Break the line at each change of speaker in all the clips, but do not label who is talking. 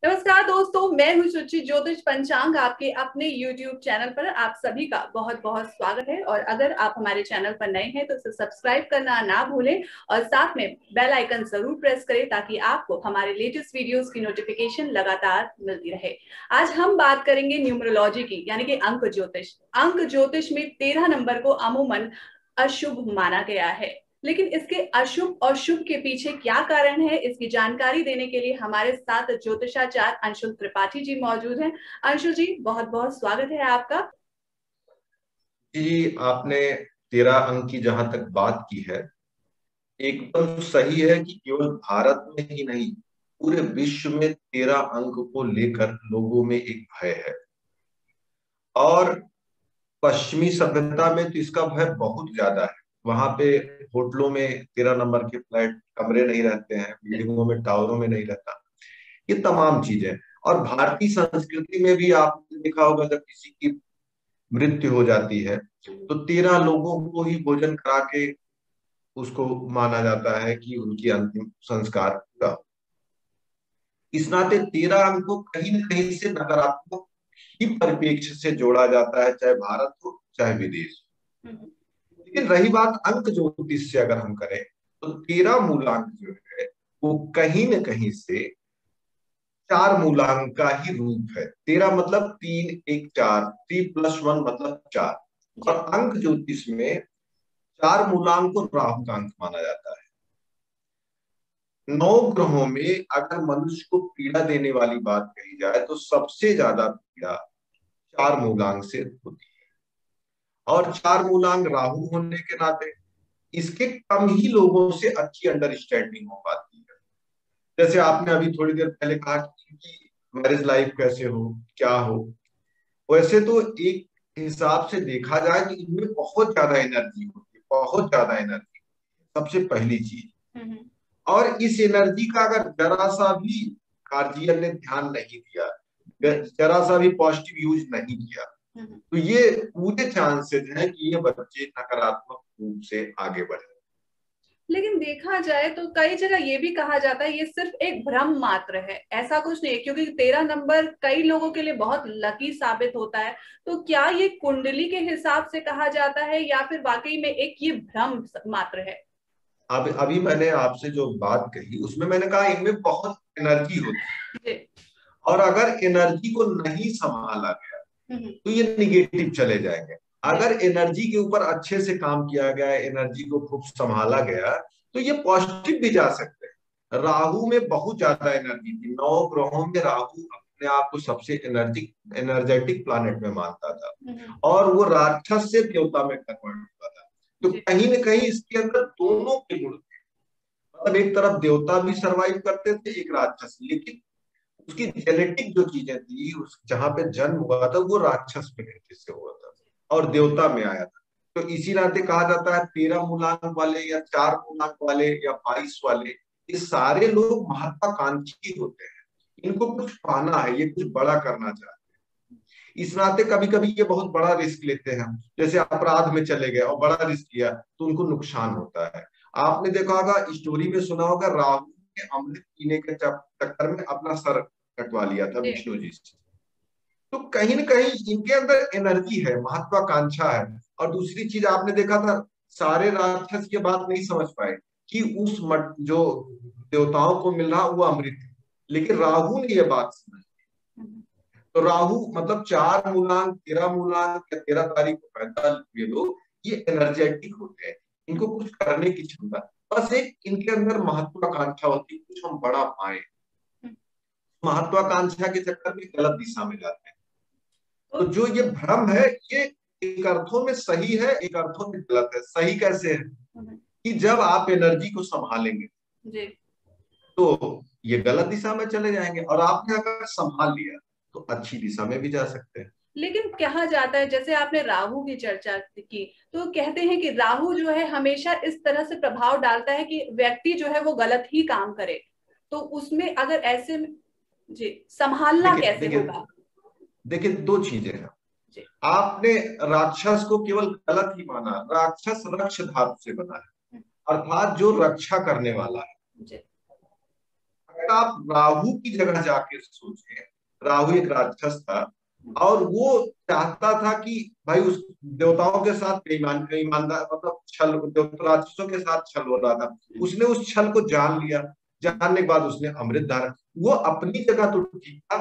नमस्कार दोस्तों, मैं हूं सुचि। ज्योतिष पंचांग आपके अपने YouTube चैनल पर आप सभी का बहुत बहुत स्वागत है। और अगर आप हमारे चैनल पर नए हैं तो इसे सब्सक्राइब करना ना भूलें और साथ में बेल आइकन जरूर प्रेस करें ताकि आपको हमारे लेटेस्ट वीडियोस की नोटिफिकेशन लगातार मिलती रहे। आज हम बात करेंगे न्यूमरोलॉजी की, यानी कि अंक ज्योतिष। अंक ज्योतिष में 13 नंबर को अमूमन अशुभ माना गया है, लेकिन इसके अशुभ और शुभ के पीछे क्या कारण है, इसकी जानकारी देने के लिए हमारे साथ ज्योतिषाचार्य अंशुल त्रिपाठी जी मौजूद हैं। अंशुल जी, बहुत बहुत स्वागत है आपका।
जी, आपने 13 अंक की जहां तक बात की है, एकदम सही है कि केवल भारत में ही नहीं, पूरे विश्व में 13 अंक को लेकर लोगों में एक भय है। और पश्चिमी सभ्यता में तो इसका भय बहुत ज्यादा है। वहां पे होटलों में 13 नंबर के फ्लैट कमरे नहीं रहते हैं, बिल्डिंगों में टावरों में नहीं रहता, ये तमाम चीजें। और भारतीय संस्कृति में भी आपने देखा होगा, जब किसी की मृत्यु हो जाती है तो 13 लोगों को ही भोजन करा के उसको माना जाता है कि उनकी अंतिम संस्कार पूरा हो। इस नाते 13 अंक को कहीं न कहीं से नकारात्मक ही परिप्रेक्ष्य से जोड़ा जाता है, चाहे भारत हो चाहे विदेश। लेकिन रही बात अंक ज्योतिष से अगर हम करें, तो 13 मूलांक जो है वो कहीं न कहीं से चार मूलांक का ही रूप है। 13 मतलब 3 1 4, 3+1 मतलब 4। और अंक ज्योतिष में चार मूलांक को राहु का अंक माना जाता है। 9 ग्रहों में अगर मनुष्य को पीड़ा देने वाली बात कही जाए तो सबसे ज्यादा पीड़ा चार मूलांक से होती है। और चार मूलांक राहु होने के नाते इसके कम ही लोगों से अच्छी अंडरस्टैंडिंग हो पाती है। जैसे आपने अभी थोड़ी देर पहले कहा कि इनकी मैरिज लाइफ कैसे हो, क्या हो। वैसे तो एक हिसाब से देखा जाए तो इनमें बहुत ज्यादा एनर्जी होती है, बहुत ज्यादा एनर्जी, सबसे पहली चीज। और इस एनर्जी का अगर जरा सा भी गार्जियन ने ध्यान नहीं दिया, जरा सा भी पॉजिटिव यूज नहीं किया, तो ये पूरे चांसेस हैं कि ये बच्चे नकारात्मक रूप से आगे बढ़े।
लेकिन देखा जाए तो कई जगह ये भी कहा जाता है ये सिर्फ एक भ्रम मात्र है, ऐसा कुछ नहीं है, क्योंकि 13 नंबर कई लोगों के लिए बहुत लकी साबित होता है। तो क्या ये कुंडली के हिसाब से कहा जाता है या फिर वाकई में एक ये भ्रम मात्र है?
अब अभी मैंने आपसे जो बात कही उसमें मैंने कहा इनमें बहुत एनर्जी होती है, और अगर एनर्जी को नहीं संभाला गया तो ये निगेटिव चले जाएंगे। अगर एनर्जी के ऊपर अच्छे से काम किया गया, एनर्जी को खूब संभाला गया, तो ये पॉजिटिव भी जा सकते हैं। राहु में बहुत ज्यादा एनर्जी थी। 9 ग्रहों में राहु अपने आप को सबसे एनर्जेटिक प्लैनेट में मानता था, और वो राक्षस से देवता में कन्वर्ट हुआ था। तो कहीं ना कहीं इसके अंदर दोनों के गुण थे। मतलब एक तरफ देवता भी सरवाइव करते थे, एक राक्षस। लेकिन उसकी जेनेटिक जो चीजें थी, उस जहां पे जन्म हुआ था वो राक्षस प्रकृति से हुआ था और देवता में आया था। तो इसी नाते कहा जाता है 13 मूलांक वाले या 4 मूलांक वाले या 22 वाले, ये सारे लोग महत्वाकांक्षी होते हैं। इनको कुछ पाना है, ये कुछ बड़ा करना चाहते हैं। इस नाते कभी कभी ये बहुत बड़ा रिस्क लेते हैं। जैसे अपराध में चले गए और बड़ा रिस्क लिया तो उनको नुकसान होता है। आपने देखा होगा, स्टोरी में सुना होगा, राहु ने अमृत पीने के चक्कर में अपना सर कटवा लिया था विष्णु जी से। तो कहीं ना कहीं इनके अंदर एनर्जी है, महत्वाकांक्षा है। और दूसरी चीज आपने देखा था, सारे राक्षस ये बात नहीं समझ पाए कि उस जो देवताओं को मिल रहा वो अमृत है, लेकिन राहु ने ये बात समझ। तो राहु मतलब 4 मूलांक, 13 मूलांक या 13 तारीख को पैदा हुए लोग, ये एनर्जेटिक होते हैं। इनको कुछ करने की क्षमता, बस एक इनके अंदर महत्वाकांक्षा होती है, कुछ हम बड़ा पाए। महत्वाकांक्षा के चक्कर में गलत दिशा में जाते हैं। तो जो ये भ्रम है, ये एक अर्थों में सही है, एक अर्थों में गलत है। सही कैसे है कि जब आप एनर्जी को संभालेंगे तो ये गलत दिशा में चले जाएंगे, और आपने अगर संभाल लिया तो अच्छी दिशा में भी जा सकते हैं।
लेकिन कहा जाता है, जैसे आपने राहु की चर्चा की, तो कहते हैं कि राहु जो है हमेशा इस तरह से प्रभाव डालता है कि व्यक्ति जो है वो गलत ही काम करे। तो उसमें अगर ऐसे में जी संभालना
देखिए
कैसे
देखिए
होगा?
देखिए, दो चीजें हैं। आपने राक्षस को केवल गलत ही माना। राक्षस रक्ष धातु से बना है, अर्थात जो रक्षा करने वाला है। अगर आप राहु की जगह जाके सोचें, राहु एक राक्षस था और वो चाहता था कि भाई उस देवताओं के साथ ईमानदार मतलब छल, राक्षसों के साथ छल हो रहा था, उसने उस छल को जान लिया। जानने के बाद उसने अमृत धारण, वो अपनी जगह तो ठीक था।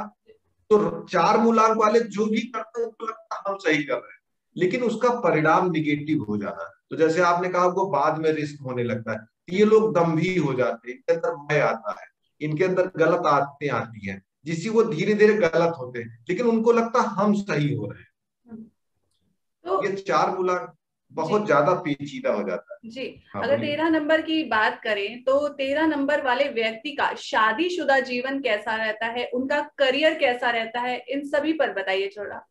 तो चार मूलांक वाले जो भी करते हैं उनको लगता है हम सही कर रहे हैं, लेकिन उसका परिणाम निगेटिव हो जाना। तो जैसे आपने कहा वो बाद में रिस्क होने लगता है, तो ये लोग दम्भी हो जाते हैं, इनके अंदर भय आता है, इनके अंदर गलत आदतें आती हैं, जिससे वो धीरे धीरे गलत होते हैं, लेकिन उनको लगता है हम सही हो रहे हैं।
तो
ये चार मूलांक
जी
बहुत ज्यादा पेचीदा हो जाता है।
जी,
हाँ
अगर
बोलिए।
13 नंबर की बात करें तो 13 नंबर वाले व्यक्ति का शादीशुदा जीवन कैसा रहता है, उनका करियर कैसा रहता है, इन सभी पर बताइए थोड़ा।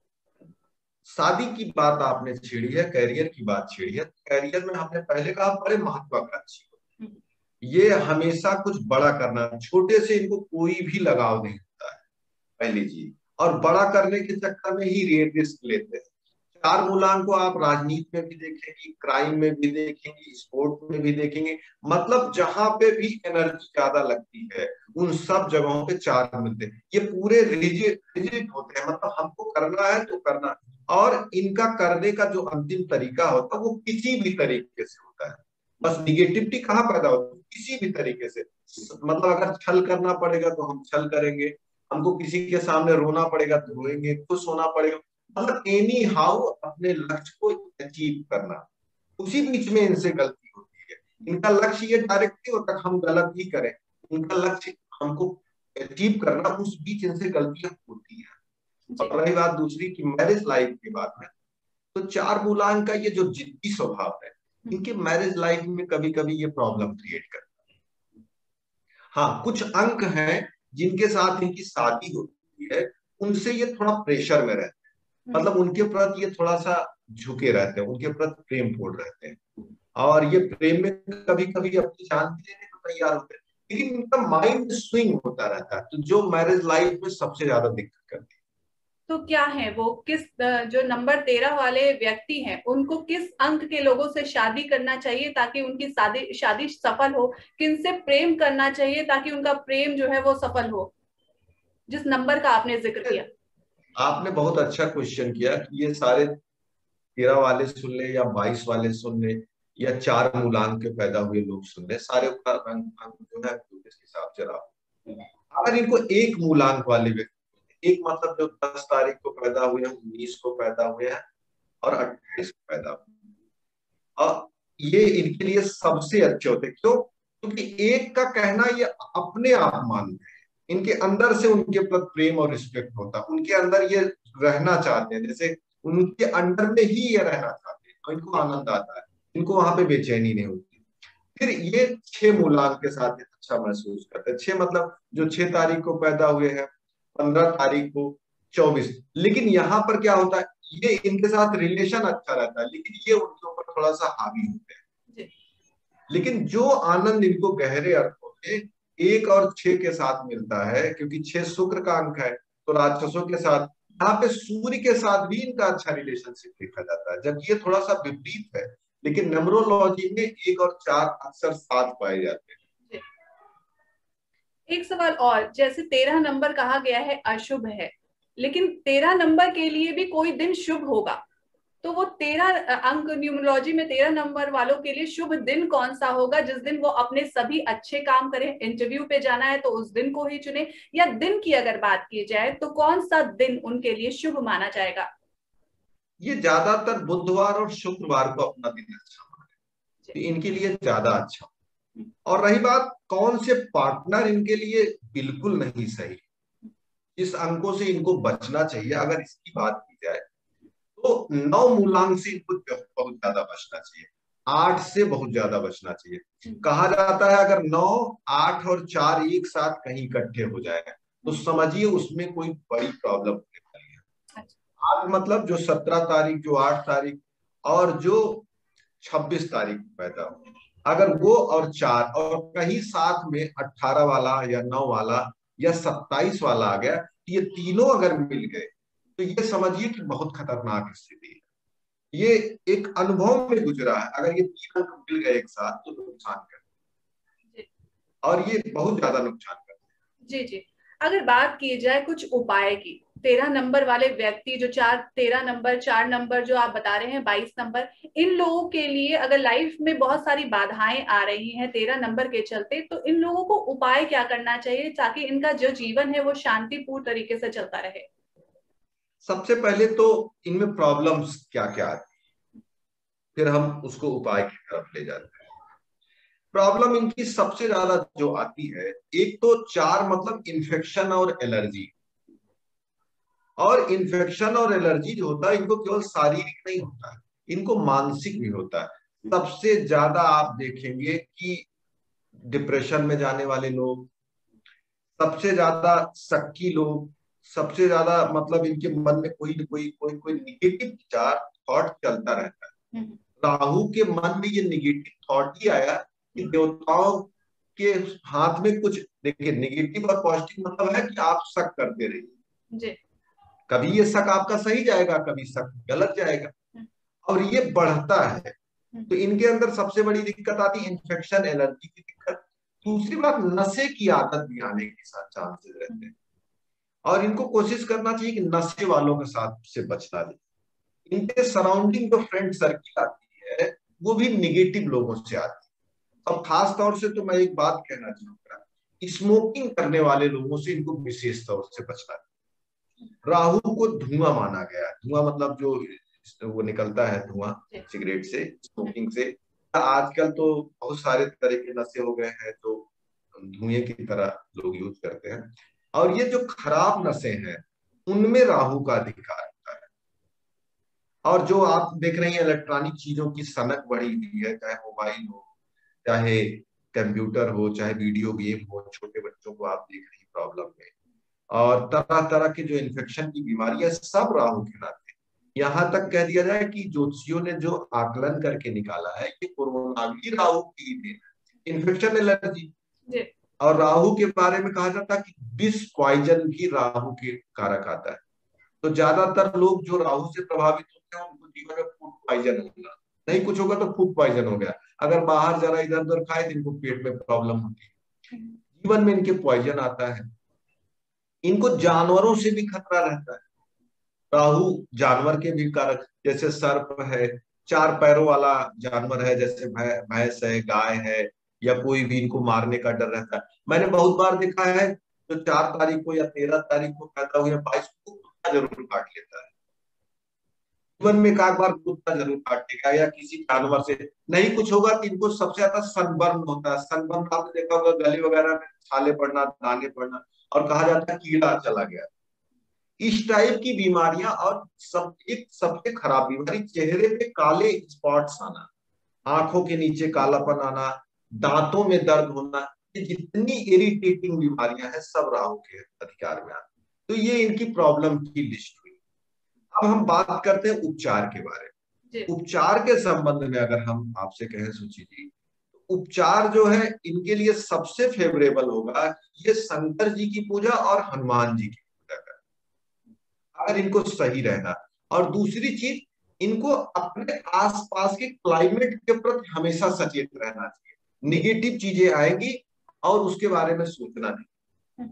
शादी की बात आपने छेड़ी है, कैरियर की बात छेड़ी है। कैरियर में हमने पहले कहा बड़े महत्वाकांक्षी हो, ये हमेशा कुछ बड़ा करना, छोटे से इनको कोई भी लगाव नहीं होता है, पहली चीज। और बड़ा करने के चक्कर में ही रिस्क लेते हैं। चार मूलांक को आप राजनीति में भी देखेंगे, क्राइम में भी देखेंगे, स्पोर्ट में भी देखेंगे, मतलब जहां पे भी एनर्जी ज्यादा लगती है उन सब जगहों पे चार मिलते हैं। ये पूरे रिजिड रिजिड होते हैं, मतलब हमको करना है तो करना है। और इनका करने का जो अंतिम तरीका होता है वो किसी भी तरीके से होता है। बस निगेटिविटी कहाँ पैदा होती है, किसी भी तरीके से। मतलब अगर छल करना पड़ेगा तो हम छल करेंगे, हमको किसी के सामने रोना पड़ेगा तो रोएंगे, खुश होना पड़ेगा, मतलब एनी हाउ अपने लक्ष्य को अचीव करना। उसी बीच में इनसे गलती होती है। इनका लक्ष्य ये डायरेक्ट नहीं होता हम गलत ही करें, इनका लक्ष्य हमको अचीव करना, उस बीच इनसे गलतियां होती है।
जी
और रही बात दूसरी की मैरिज लाइफ के बात में, तो चार मूलांक का ये जो जिद्दी स्वभाव है, इनके मैरिज लाइफ में कभी कभी ये प्रॉब्लम क्रिएट करता है। हाँ, कुछ अंक हैं जिनके साथ इनकी शादी होती है, उनसे ये थोड़ा प्रेशर में रहते हैं, मतलब उनके प्रति ये थोड़ा सा झुके रहते हैं, उनके प्रति प्रेम पूर्ण रहते हैं, और ये प्रेम में कभी कभी अपनी जान भी देने को तैयार होते हैं, लेकिन इनका माइंड स्विंग होता रहता है, तो जो मैरिज लाइफ में सबसे ज्यादा दिक्कत करती है।
तो क्या है वो, किस जो नंबर 13 वाले व्यक्ति हैं उनको किस अंक के लोगों से शादी करना चाहिए ताकि उनकी शादी शादी सफल हो, किनसे प्रेम करना चाहिए ताकि उनका प्रेम जो है वो सफल हो, जिस नंबर का आपने जिक्र किया।
आपने बहुत अच्छा क्वेश्चन किया कि ये सारे 13 वाले सुन ले या 22 वाले सुन ले या चार मूलांक के पैदा हुए लोग सुन ले, सारे का रंग अंक जो है इस हिसाब से रहा। अगर इनको एक मूलांक वाले व्यक्ति, एक मतलब जो 10 तारीख को पैदा हुए हैं, 19 को पैदा हुए हैं और 28 को पैदा हुए हैं, और ये इनके लिए सबसे अच्छे होते हैं। क्यों? क्योंकि एक का कहना ये अपने आप मानते हैं, इनके अंदर से उनके प्रति प्रेम और रिस्पेक्ट होता है, उनके अंदर ये रहना चाहते हैं, जैसे उनके अंडर में ही ये रहना चाहते हैं, और इनको आनंद आता है, इनको वहां पे बेचैनी नहीं होती। फिर ये 6 मूलांक के साथ ये अच्छा महसूस करते हैं। 6 मतलब जो 6 तारीख को पैदा हुए हैं, 15 तारीख को, 24, लेकिन यहाँ पर क्या होता है, ये इनके साथ रिलेशन अच्छा रहता है, लेकिन ये उनके ऊपर थोड़ा सा हावी होते हैं। लेकिन जो आनंद इनको गहरे अर्थों में 1 और 6 के साथ मिलता है, क्योंकि 6 शुक्र का अंक है, तो राक्षसों के साथ, यहाँ पे सूर्य के साथ भी इनका अच्छा रिलेशनशिप देखा जाता है, जब ये थोड़ा सा विपरीत है। लेकिन न्यूमरोलॉजी में 1 और 4 अक्सर साथ पाए जाते हैं।
एक सवाल और, जैसे 13 नंबर कहा गया है अशुभ है, लेकिन 13 नंबर के लिए भी कोई दिन शुभ होगा, तो वो 13 अंक न्यूमरोलॉजी में 13 नंबर वालों के लिए शुभ दिन कौन सा होगा, जिस दिन वो अपने सभी अच्छे काम करें, इंटरव्यू पे जाना है तो उस दिन को ही चुने, या दिन की अगर बात की जाए तो कौन सा दिन उनके लिए शुभ माना जाएगा?
ये ज्यादातर बुधवार और शुक्रवार को अपना दिन अच्छा माने, तो इनके लिए ज्यादा अच्छा। और रही बात कौन से पार्टनर इनके लिए बिल्कुल नहीं सही, इस अंकों से इनको बचना चाहिए, अगर इसकी बात की जाए तो 9 मूलांक से इनको बहुत ज्यादा बचना चाहिए, 8 से बहुत ज्यादा बचना चाहिए। कहा जाता है अगर 9, 8 और 4 एक साथ कहीं इकट्ठे हो जाए तो समझिए उसमें कोई बड़ी प्रॉब्लम होने वाली है। 8 मतलब जो 17 तारीख, जो 8 तारीख और जो 26 तारीख को पैदा हो, अगर वो और 4 और कहीं साथ में 18 वाला या 9 वाला या 27 वाला आ गया, ये तीनों अगर मिल गए तो ये समझिए कि बहुत खतरनाक स्थिति है। ये एक अनुभव में गुजरा है, अगर ये 3 अंक मिल गए एक साथ तो नुकसान कर, और ये बहुत ज्यादा नुकसान करते हैं।
जी जी। अगर बात की जाए कुछ उपाय की, 13 नंबर वाले व्यक्ति जो 13 नंबर, 4 नंबर जो आप बता रहे हैं, 22 नंबर, इन लोगों के लिए अगर लाइफ में बहुत सारी बाधाएं आ रही हैं 13 नंबर के चलते, तो इन लोगों को उपाय क्या करना चाहिए ताकि इनका जो जीवन है वो शांतिपूर्ण तरीके से चलता रहे?
सबसे पहले तो इनमें प्रॉब्लम्स क्या क्या आती है, फिर हम उसको उपाय की तरफ ले जाते हैं। प्रॉब्लम इनकी सबसे ज्यादा जो आती है, एक तो 4 मतलब इन्फेक्शन और एलर्जी। और इन्फेक्शन और एलर्जी जो होता है, इनको केवल शारीरिक नहीं होता है, इनको मानसिक भी होता है। सबसे ज्यादा आप देखेंगे कि डिप्रेशन में जाने वाले लोग, सबसे ज्यादा शक्की लोग, सबसे ज्यादा मतलब इनके मन में कोई न कोई कोई कोई निगेटिव विचार, थॉट चलता रहता है। राहु के मन में ये निगेटिव थॉट ही आया कि देवताओं के हाथ में कुछ, देखिए निगेटिव और पॉजिटिव मतलब है कि आप शक करते रहिए, कभी ये शक आपका सही जाएगा, कभी शक गलत जाएगा, और ये बढ़ता है। तो इनके अंदर सबसे बड़ी दिक्कत आती है इन्फेक्शन, एलर्जी की दिक्कत। दूसरी बात, नशे की आदत भी आने के साथ चांसेस रहते हैं, और इनको कोशिश करना चाहिए कि नशे वालों के साथ से बचना चाहिए। इनके सराउंडिंग जो फ्रेंड सर्किल आती है, वो भी निगेटिव लोगों से आती है। और खास तौर से तो मैं एक बात कहना चाहूंगा, स्मोकिंग करने वाले लोगों से इनको विशेष तौर से बचना चाहिए। राहु को धुआं माना गया है, धुआं मतलब जो वो निकलता है धुआं सिगरेट से, स्मोकिंग से। आजकल तो बहुत सारे तरह के नशे हो गए हैं जो धुएं की तरह लोग यूज करते हैं, और ये जो खराब नशे हैं उनमें राहु का अधिकार होता है। और जो आप देख रहे हैं इलेक्ट्रॉनिक चीजों की सनक बढ़ी हुई है, चाहे मोबाइल हो, चाहे कंप्यूटर हो, चाहे वीडियो गेम हो, छोटे बच्चों को आप देख रही प्रॉब्लम में, और तरह तरह के जो इन्फेक्शन की बीमारियां, सब राहु के नाते। यहाँ तक कह दिया जाए कि ज्योतिषियों ने जो आकलन करके निकाला है कि कोरोना भी राहु की ही देन है, इन्फेक्शन, एलर्जी। और राहु के बारे में कहा जाता है कि विष पॉइजन भी राहु के कारक आता है। तो ज्यादातर लोग जो राहु से प्रभावित होते हैं उनको जीवन में फूड पॉइजन होगा, नहीं कुछ होगा तो फूड पॉइजन हो गया, अगर बाहर जरा इधर उधर खाए तो इनको पेट में प्रॉब्लम होती है, जीवन में इनके पॉइजन आता है। इनको जानवरों से भी खतरा रहता है। राहु जानवर के भी कारक, जैसे सर्प है, 4 पैरों वाला जानवर है, जैसे भैंस है, गाय है, या कोई भी, इनको मारने का डर रहता है। मैंने बहुत बार देखा है, तो 4 तारीख को या 13 तारीख को पैदा हुए 22 को कुत्ता जरूर काट लेता है। जीवन में एक आध बार कुत्ता जरूर काटेगा या किसी जानवर से, नहीं कुछ होगा तो इनको सबसे ज्यादा सनबर्न होता है। सनबर्न आपने देखा होगा, गले वगैरह में छाले पड़ना, दाने पड़ना, और कहा जाता है कीड़ा चला गया। इस टाइप की बीमारियां, और सबसे खराब बीमारी, चेहरे पे काले स्पॉट्स आना, आंखों के नीचे कालापन आना, दांतों में दर्द होना, ये जितनी इरिटेटिंग बीमारियां हैं सब राहु के अधिकार में आती। तो ये इनकी प्रॉब्लम की लिस्ट हुई। अब हम बात करते हैं उपचार के बारे में। उपचार के संबंध में अगर हम आपसे कहें सुचि जी, तो उपचार जो है इनके लिए सबसे फेवरेबल होगा, ये शंकर जी की पूजा और हनुमान जी की पूजा करें, अगर इनको सही रहना। और दूसरी चीज, इनको अपने आसपास के क्लाइमेट के प्रति हमेशा सचेत रहना चाहिए। निगेटिव चीजें आएंगी और उसके बारे में सोचना नहीं।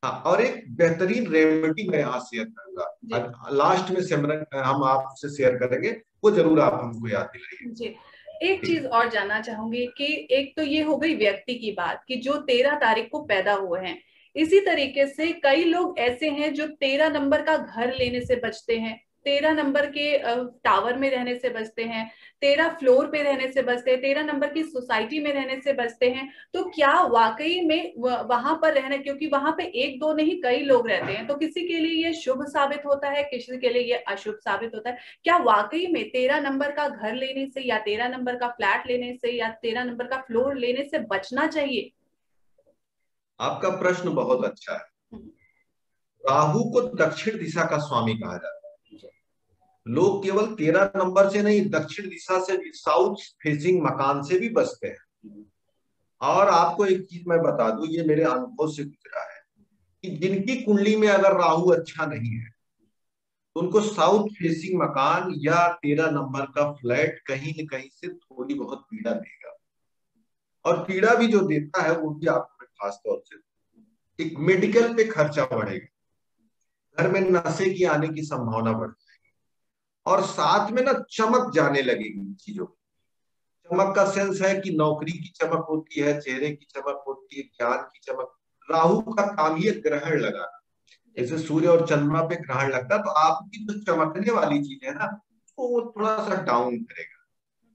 हाँ, और एक बेहतरीन रेमेडी मैं यहाँ शेयर करूंगा, लास्ट में सिमरन हम आपसे शेयर करेंगे, वो जरूर आप हमको याद दिलाइए
जी। एक चीज और जानना चाहूंगी कि एक तो ये हो गई व्यक्ति की बात कि जो 13 तारीख को पैदा हुए हैं, इसी तरीके से कई लोग ऐसे हैं जो 13 नंबर का घर लेने से बचते हैं, 13 नंबर के टावर में रहने से बचते हैं, 13 फ्लोर पे रहने से बचते हैं, 13 नंबर की सोसाइटी में रहने से बचते हैं। तो क्या वाकई में वहां पर रहना, क्योंकि वहां पे एक दो नहीं कई लोग रहते हैं, तो किसी के लिए ये शुभ साबित होता है, किसी के लिए ये अशुभ साबित होता है। क्या वाकई में 13 नंबर का घर लेने से या 13 नंबर का फ्लैट लेने से या 13 नंबर का फ्लोर लेने से बचना चाहिए?
आपका प्रश्न बहुत अच्छा है। राहु को दक्षिण दिशा का स्वामी कहा जाता है। लोग केवल 13 नंबर से नहीं, दक्षिण दिशा से भी, साउथ फेसिंग मकान से भी बचते हैं। और आपको एक चीज मैं बता दूं, ये मेरे अनुभव से गुजरा है, कि जिनकी कुंडली में अगर राहु अच्छा नहीं है तो उनको साउथ फेसिंग मकान या 13 नंबर का फ्लैट कहीं न कहीं से थोड़ी बहुत पीड़ा देगा। और पीड़ा भी जो देता है वो भी आपको खास तौर से एक मेडिकल पे खर्चा बढ़ेगा, घर में नशे की आने की संभावना बढ़ जाएगी, और साथ में ना चमक जाने लगेगी चीजों की। चमक का सेंस है कि नौकरी की चमक होती है, चेहरे की चमक होती है, ज्ञान की चमक। राहु का काम ही है ग्रहण लगाना। जैसे सूर्य और चंद्रमा पे ग्रहण लगता है, तो आपकी जो चमकने वाली चीज है ना, उसको वो थोड़ा सा डाउन करेगा।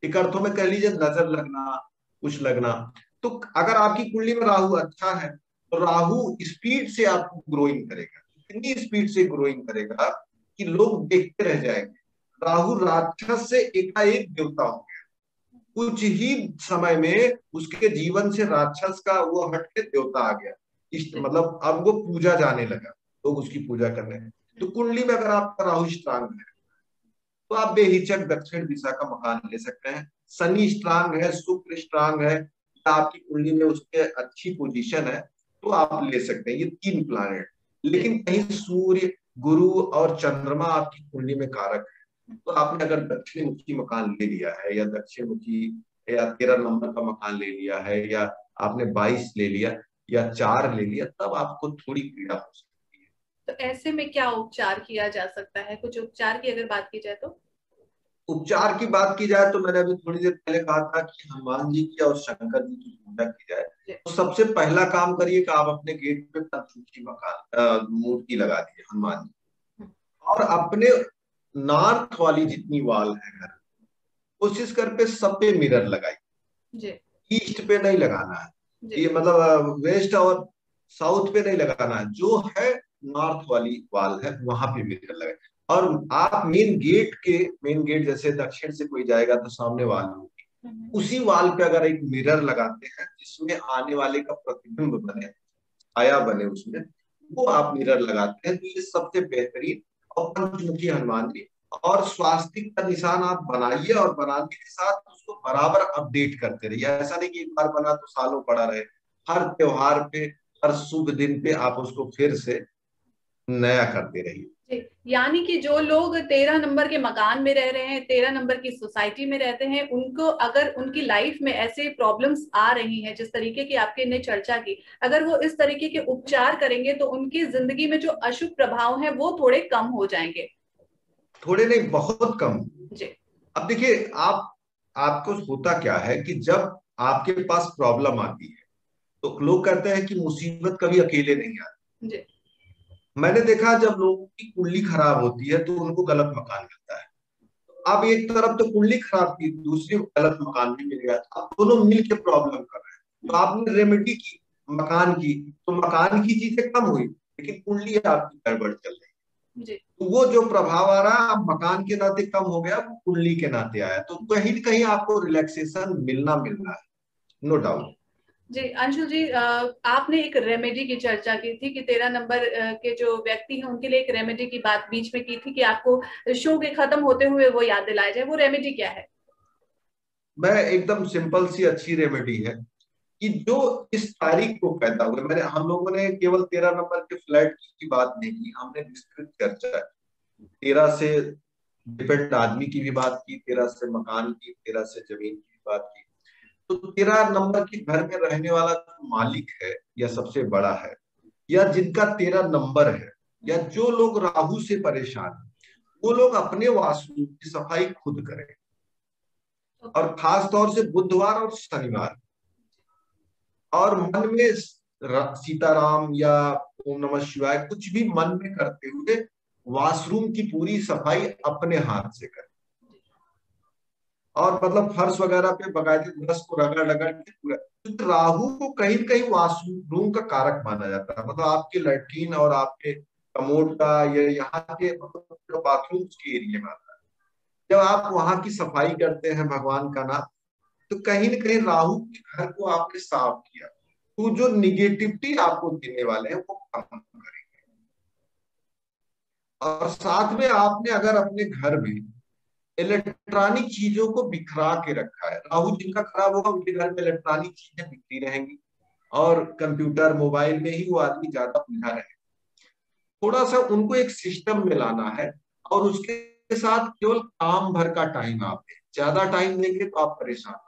एक अर्थों में कह लीजिए नजर लगना, कुछ लगना। तो अगर आपकी कुंडली में राहु अच्छा है, तो राहु स्पीड से आपको ग्रोइंग करेगा। इतनी स्पीड से ग्रोइंग करेगा कि लोग देखते रह जाएंगे। राहु राक्षस से एकाएक देवता हो गया, कुछ ही समय में उसके जीवन से राक्षस का वो हट के देवता आ गया। मतलब अब वो पूजा जाने लगा, लोग उसकी पूजा करने लगे। तो कुंडली में अगर आपका राहु स्ट्रांग है, तो आप बेहिचक दक्षिण दिशा का मकान ले सकते हैं। शनि स्ट्रांग है, शुक्र स्ट्रांग है, या आपकी कुंडली में उसके अच्छी पोजीशन है, तो आप ले सकते हैं ये 3 प्लानेट। लेकिन कहीं सूर्य, गुरु और चंद्रमा आपकी कुंडली में कारक है, तो आपने अगर दक्षिण मुखी मकान ले लिया है, या दक्षिण मुखी या 13 नंबर का मकान ले लिया है, या आपने 22 ले लिया, या 4 ले लिया, तब आपको थोड़ी पीड़ा हो सकती है।
तो ऐसे में क्या उपचार किया जा सकता है? कुछ उपचार की अगर बात की जाए तो?
उपचार की बात की जाए तो मैंने अभी थोड़ी देर पहले कहा था कि हनुमान जी की और शंकर जी की पूजा की जाए। तो सबसे पहला काम करिए कि आप अपने गेट पे पंचमुखी मकान मूर्ति लगा दीजिए हनुमान जी, और अपने नॉर्थ वाली जितनी वाल है घर, कोशिश कर पे सब पे मिरर लगाइए। ईस्ट पे नहीं लगाना है, ये मतलब वेस्ट और साउथ पे नहीं लगाना है, जो है नॉर्थ वाली वाल है वहां पे मिरर लगाए। और आप मेन गेट जैसे दक्षिण से कोई जाएगा तो सामने वाल होगी, उसी वाल पे अगर एक मिरर लगाते हैं जिसमें आने वाले का प्रतिबिंब बने, छाया बने उसमें, वो आप मिरर लगाते हैं, तो ये सबसे बेहतरीन। और पंचमुखी हनुमान जी और स्वास्तिक का निशान आप बनाइए, और बनाने के साथ उसको बराबर अपडेट करते रहिए। ऐसा नहीं कि एक बार बना तो सालों पड़ा रहे, हर त्योहार पे, हर शुभ दिन पे आप उसको फिर से नया करते रहिए।
यानी कि जो लोग 13 नंबर के मकान में रह रहे हैं, 13 नंबर की सोसाइटी में रहते हैं, उनको अगर उनकी लाइफ में ऐसे प्रॉब्लम्स आ रही हैं जिस तरीके की आपके ने चर्चा की, अगर वो इस तरीके के उपचार करेंगे तो उनकी जिंदगी में जो अशुभ प्रभाव हैं वो थोड़े कम हो जाएंगे।
थोड़े नहीं, बहुत कम
जी।
अब देखिए, आपको होता क्या है कि जब आपके पास प्रॉब्लम आती है, तो लोग कहते हैं कि मुसीबत कभी अकेले नहीं आती।
जी।
मैंने देखा जब लोगों की कुंडली खराब होती है तो उनको गलत मकान मिलता है। अब एक तरफ तो कुंडली खराब थी, दूसरी गलत मकान भी मिल गया, अब दोनों मिल के प्रॉब्लम कर रहे हैं। तो आपने रेमेडी की मकान की, तो मकान की चीजें कम हुई, लेकिन कुंडली आपकी गड़बड़ चल रही है।
जी।
तो वो जो प्रभाव आ रहा है, अब मकान के नाते कम हो गया, वो कुंडली के नाते आया, तो कहीं न कहीं आपको रिलैक्सेशन मिलना है, नो डाउट।
जी अंशुल जी, आपने एक रेमेडी की चर्चा की थी कि 13 नंबर के जो व्यक्ति हैं उनके लिए एक रेमेडी की बात बीच में की थी कि आपको शो के खत्म होते हुए वो याद दिलाया जाए। वो रेमेडी क्या है?
मैं एकदम सिंपल सी अच्छी रेमेडी है कि जो इस तारीख को पैदा हुए, मैंने हम लोगों ने केवल 13 नंबर के फ्लैट की बात नहीं की, हमने विस्तृत चर्चा की। 13 से डिपेंड आदमी की भी बात की, 13 से मकान की, 13 से जमीन की भी बात की। तो 13 नंबर के घर में रहने वाला जो मालिक है या सबसे बड़ा है, या जिनका 13 नंबर है, या जो लोग राहु से परेशान हैं, वो लोग अपने वास्तु की सफाई खुद करें। और खास तौर से बुधवार और शनिवार, और मन में सीताराम या ओम नमः शिवाय कुछ भी मन में करते हुए वॉशरूम की पूरी सफाई अपने हाथ से करें। और मतलब फर्श वगैरह पे बाकायदे ब्रश को रगड़ रगड़ के पूरा, क्योंकि राहु को कहीं न कहीं वॉशरूम का कारक माना जाता है। मतलब आपके लैट्रीन और आपके कमोड का, ये यहाँ के मतलब बाथरूम के एरिया में आता है। जब आप वहां की सफाई करते हैं भगवान का नाम, तो कहीं न कहीं राहु के घर को आपने साफ किया, तो जो निगेटिविटी आपको देने वाले हैं वो कम करेंगे। और साथ में आपने अगर अपने घर में इलेक्ट्रॉनिक चीजों को बिखरा के रखा है, राहु जिनका खराब होगा उनके घर में इलेक्ट्रॉनिक चीजें बिखरी रहेंगी, और कंप्यूटर मोबाइल में ही वो आदमी ज्यादा उलझा रहेगा। थोड़ा सा उनको एक सिस्टम में लाना है, और उसके साथ केवल काम भर का टाइम आप दें। ज्यादा टाइम देंगे तो आप परेशान हो।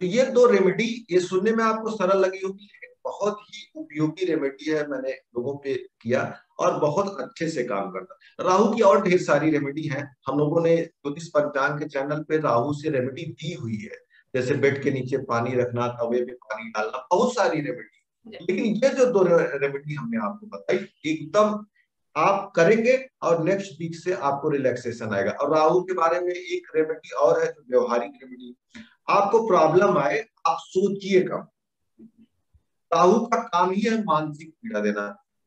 तो ये दो रेमेडी, ये सुनने में आपको सरल लगी होगी लेकिन बहुत ही उपयोगी रेमेडी है, मैंने लोगों पे किया और बहुत अच्छे से काम करता। राहु की और ढेर सारी रेमेडी हैं, हम लोगों ने ज्योतिष पंचांग के चैनल पे राहु से रेमेडी दी हुई है, जैसे बेड के नीचे पानी रखना, तवे पे पानी डालना, बहुत सारी रेमेडी। लेकिन ये जो दो रेमेडी हमने आपको बताई, एकदम आप करेंगे और नेक्स्ट वीक से आपको रिलैक्सेशन आएगा। और राहु के बारे में एक रेमेडी और है जो व्यवहारिक रेमेडी, आपको प्रॉब्लम आए आप सोचिए कम। राहु का काम ही है मानसिक पीड़ा देना।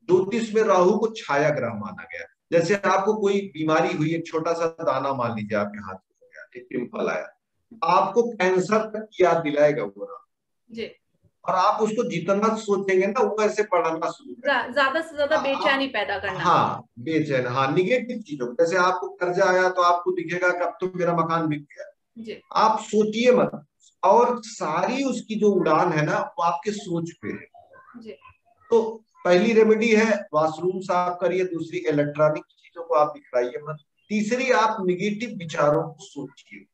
ज्योतिष में राहु को छाया ग्रह माना गया। जैसे आपको कोई बीमारी हुई, एक छोटा सा दाना मान लीजिए आपके हाथ में हो गया, एक पिंपल आया, आपको कैंसर तक की याद दिलाएगा वो राहु जी। और आप उसको जितना सोचेंगे ना वो ऐसे बढ़ना शुरू करेगा,
ज्यादा से ज्यादा बेचैनी पैदा करना।
हाँ बेचैन, हाँ निगेटिव चीजों, जैसे आपको कर्जा आया तो आपको दिखेगा कि अब तो मेरा मकान बिक गया जी। आप सोचिए मत, और सारी उसकी जो उड़ान है ना वो आपके सोच पे है जी। तो पहली रेमेडी है वॉशरूम साफ करिए, दूसरी इलेक्ट्रॉनिक चीजों को आप बिखराइए मत, तीसरी आप निगेटिव विचारों को सोचिए,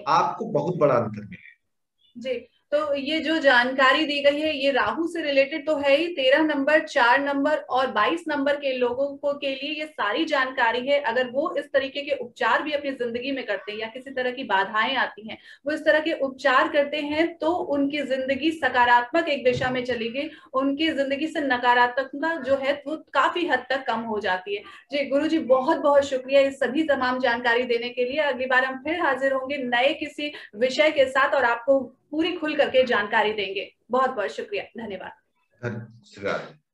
आपको बहुत बड़ा अंतर मिलेगा जी।
तो ये जो जानकारी दी गई है ये राहु से रिलेटेड तो है ही, 13 नंबर, 4 नंबर और 22 नंबर के लोगों को के लिए ये सारी जानकारी है। अगर वो इस तरीके के उपचार भी अपनी जिंदगी में करते हैं या किसी तरह की बाधाएं आती हैं, वो इस तरह के उपचार करते हैं तो उनकी जिंदगी सकारात्मक एक दिशा में चली गई, उनकी जिंदगी से नकारात्मकता जो है वो काफी हद तक कम हो जाती है जी। गुरु जी बहुत बहुत शुक्रिया इस सभी तमाम जानकारी देने के लिए। अगली बार हम फिर हाजिर होंगे नए किसी विषय के साथ और आपको पूरी खुल करके जानकारी देंगे। बहुत बहुत शुक्रिया, धन्यवाद।